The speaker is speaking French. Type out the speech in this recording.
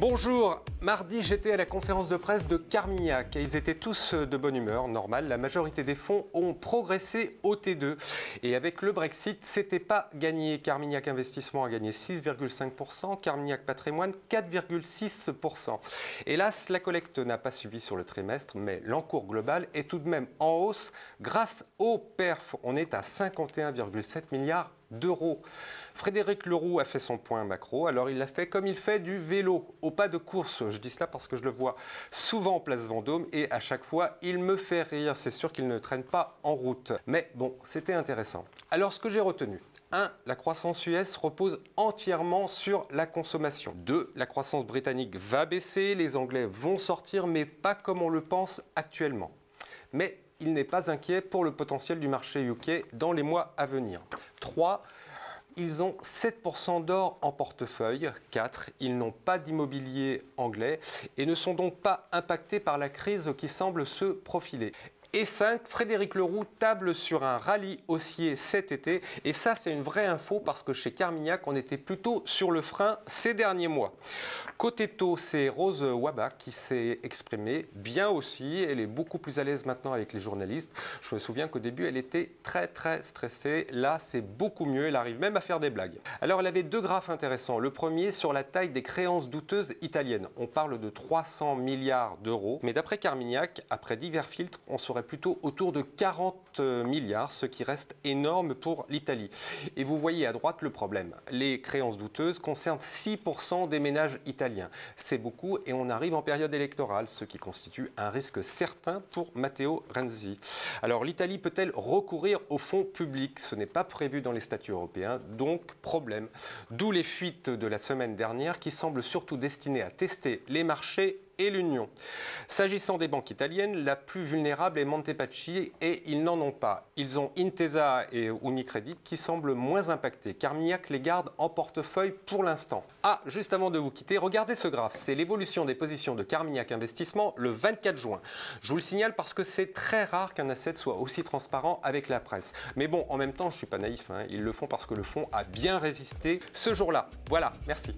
Bonjour, mardi j'étais à la conférence de presse de Carmignac et ils étaient tous de bonne humeur, normal, la majorité des fonds ont progressé au T2 et avec le Brexit c'était pas gagné. Carmignac Investissement a gagné 6,5%, Carmignac Patrimoine 4,6%. Hélas, la collecte n'a pas suivi sur le trimestre mais l'encours global est tout de même en hausse grâce au PERF. On est à 51,7 milliards d'euros. Frédéric Leroux a fait son point macro, alors il a fait comme il fait du vélo, au pas de course. Je dis cela parce que je le vois souvent en place Vendôme et à chaque fois il me fait rire. C'est sûr qu'il ne traîne pas en route. Mais bon, c'était intéressant. Alors ce que j'ai retenu: 1. La croissance US repose entièrement sur la consommation. 2. La croissance britannique va baisser, les Anglais vont sortir, mais pas comme on le pense actuellement. Mais il n'est pas inquiet pour le potentiel du marché UK dans les mois à venir. 3. Ils ont 7% d'or en portefeuille. 4. Ils n'ont pas d'immobilier anglais et ne sont donc pas impactés par la crise qui semble se profiler. Et 5, Frédéric Leroux table sur un rallye haussier cet été. Et ça, c'est une vraie info parce que chez Carmignac, on était plutôt sur le frein ces derniers mois. Côté taux, c'est Rose Wabach qui s'est exprimée bien aussi. Elle est beaucoup plus à l'aise maintenant avec les journalistes. Je me souviens qu'au début, elle était très stressée. Là, c'est beaucoup mieux. Elle arrive même à faire des blagues. Alors, elle avait deux graphes intéressants. Le premier sur la taille des créances douteuses italiennes. On parle de 300 milliards d'euros. Mais d'après Carmignac, après divers filtres, on serait plutôt autour de 40 milliards, ce qui reste énorme pour l'Italie. Et vous voyez à droite le problème. Les créances douteuses concernent 6% des ménages italiens. C'est beaucoup et on arrive en période électorale, ce qui constitue un risque certain pour Matteo Renzi. Alors l'Italie peut-elle recourir aux fonds publics? Ce n'est pas prévu dans les statuts européens, donc problème. D'où les fuites de la semaine dernière qui semblent surtout destinées à tester les marchés et l'Union. S'agissant des banques italiennes, la plus vulnérable est Montepaschi et ils n'en ont pas. Ils ont Intesa et Unicredit qui semblent moins impactés. Carmignac les garde en portefeuille pour l'instant. Ah, juste avant de vous quitter, regardez ce graphe. C'est l'évolution des positions de Carmignac Investissement le 24 juin. Je vous le signale parce que c'est très rare qu'un asset soit aussi transparent avec la presse. Mais bon, en même temps, je ne suis pas naïf. Ils le font parce que le fonds a bien résisté ce jour-là. Voilà, merci.